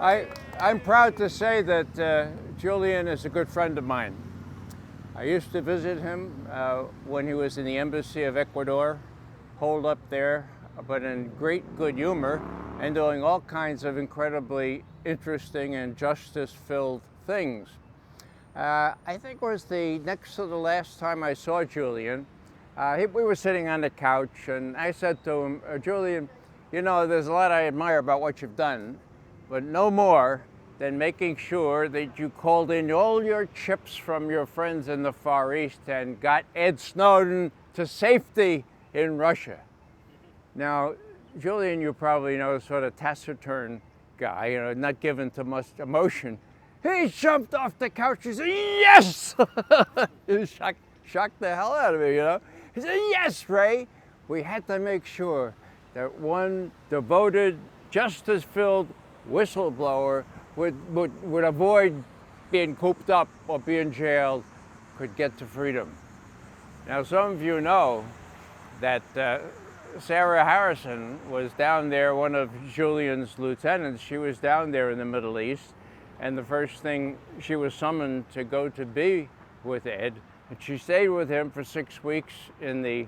I'm proud to say that Julian is a good friend of mine. I used to visit him when he was in the embassy of Ecuador, holed up there, but in great good humor and doing all kinds of incredibly interesting and justice-filled things. I think it was the next to the last time I saw Julian. We were sitting on the couch and I said to him, Julian, you know, there's a lot I admire about what you've done, but no more than making sure that you called in all your chips from your friends in the Far East and got Ed Snowden to safety in Russia. Now, Julian, you probably know, sort of taciturn guy, you know, not given to much emotion. He jumped off the couch and said, yes! It shocked the hell out of me, you know. He said, yes, Ray. We had to make sure that one devoted, justice-filled whistleblower would avoid being cooped up or being jailed, could get to freedom. Now, some of you know that Sarah Harrison was down there, one of Julian's lieutenants. She was down there in the Middle East, and the first thing, she was summoned to go to be with Ed, and she stayed with him for 6 weeks in the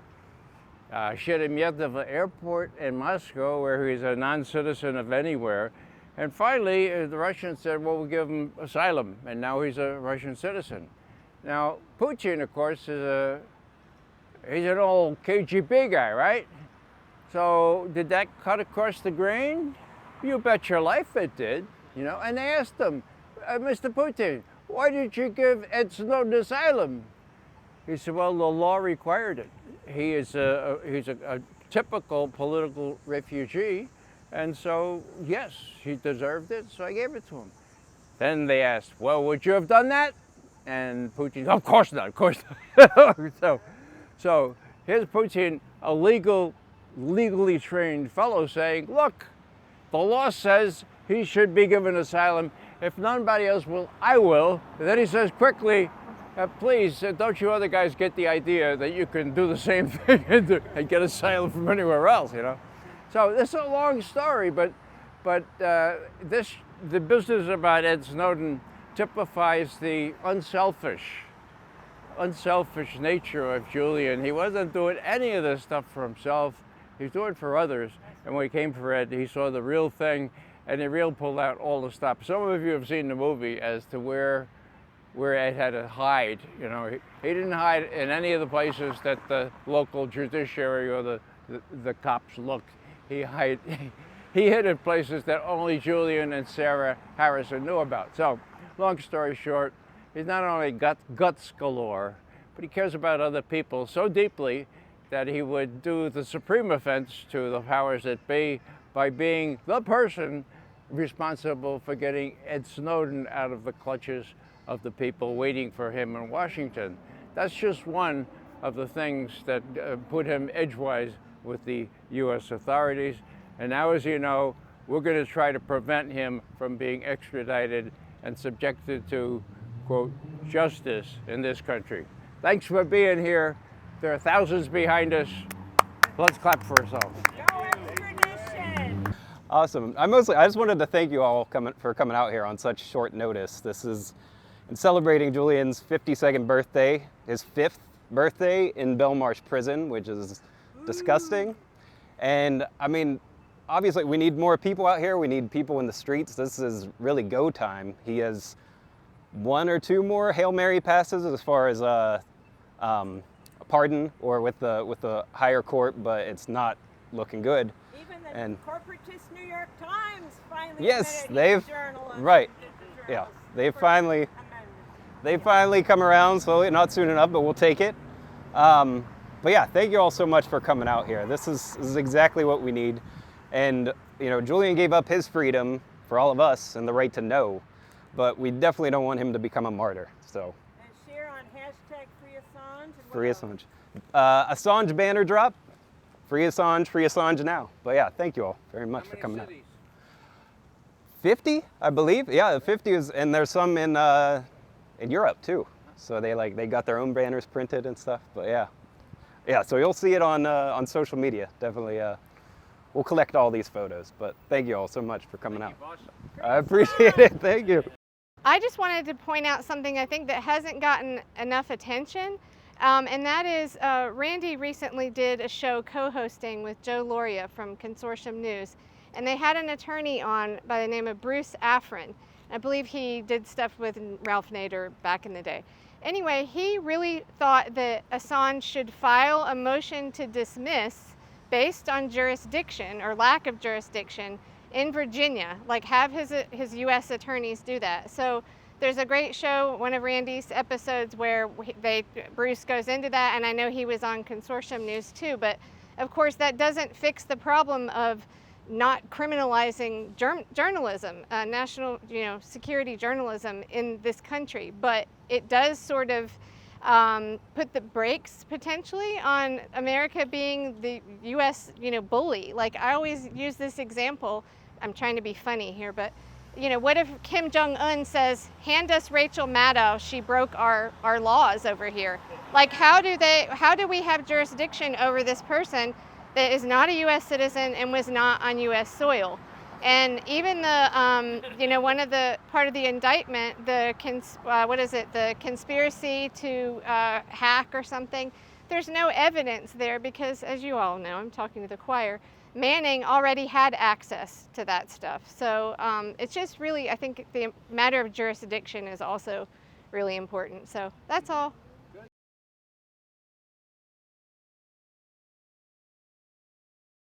Sheremetyevo airport in Moscow, where he's a non-citizen of anywhere. And finally, the Russians said, well, we'll give him asylum, and now he's a Russian citizen. Now, Putin, of course, he's an old KGB guy, right? So did that cut across the grain? You bet your life it did, you know. And they asked him, Mr. Putin, why did you give Ed Snowden asylum? He said, well, the law required it. He's a typical political refugee, and so, yes, he deserved it, so I gave it to him. Then they asked, well, would you have done that? And Putin, of course not, of course not. So here's Putin, a legally trained fellow, saying, look, the law says he should be given asylum. If nobody else will, I will. And then he says quickly, please, don't you other guys get the idea that you can do the same thing and get asylum from anywhere else, you know? So this is a long story, but the business about Ed Snowden typifies the unselfish nature of Julian. He wasn't doing any of this stuff for himself. He was doing it for others. And when he came for Ed, he saw the real thing, and he really pulled out all the stops. Some of you have seen the movie as to where Ed had to hide. You know, he didn't hide in any of the places that the local judiciary or the cops looked. He hid in places that only Julian and Sarah Harrison knew about. So, long story short, he's not only got guts galore, but he cares about other people so deeply that he would do the supreme offense to the powers that be by being the person responsible for getting Ed Snowden out of the clutches of the people waiting for him in Washington. That's just one of the things that put him edgewise with the U.S. authorities. And now, as you know, we're going to try to prevent him from being extradited and subjected to, quote, justice in this country. Thanks for being here. There are thousands behind us. Let's clap for ourselves. No extradition! Awesome. I just wanted to thank you all for coming out here on such short notice. This is in celebrating Julian's 52nd birthday, his 5th birthday in Belmarsh prison, which is disgusting. And I mean, obviously we need more people out here. We need people in the streets. This is really go time. He has 1 or 2 more Hail Mary passes as far as a pardon or with the higher court, but it's not looking good. Even the corporatist New York Times finally yes, they've right. Yeah, they've finally come around slowly, not soon enough, but we'll take it. But yeah, thank you all so much for coming out here. This is exactly what we need. And you know, Julian gave up his freedom for all of us and the right to know, but we definitely don't want him to become a martyr. So. And share on hashtag Free Assange. Free Assange. Assange banner drop. Free Assange now. But yeah, thank you all very much for coming out. 50, I believe. Yeah, 50 is, and there's some in Europe too. So they got their own banners printed and stuff. But yeah. So you'll see it on social media. Definitely we'll collect all these photos. But thank you all so much for coming out. Boss. I appreciate it. Thank you. I just wanted to point out something I think that hasn't gotten enough attention, and that is Randy recently did a show co-hosting with Joe Loria from Consortium News, and they had an attorney on by the name of Bruce Afrin. I believe he did stuff with Ralph Nader back in the day. Anyway, he really thought that Assange should file a motion to dismiss based on jurisdiction or lack of jurisdiction in Virginia, like have his U.S. attorneys do that. So there's a great show, one of Randy's episodes, where Bruce goes into that, and I know he was on Consortium News too, but of course that doesn't fix the problem of not criminalizing journalism, national security journalism in this country, but it does sort of put the brakes potentially on America being the U.S. bully. Like I always use this example. I'm trying to be funny here, but what if Kim Jong-un says, "Hand us Rachel Maddow, she broke our laws over here"? Like how do we have jurisdiction over this person that is not a U.S. citizen and was not on U.S. soil? And even the, one of the part of the indictment, the conspiracy to hack or something, there's no evidence there because, as you all know, I'm talking to the choir, Manning already had access to that stuff. So it's just really, I think the matter of jurisdiction is also really important. So that's all.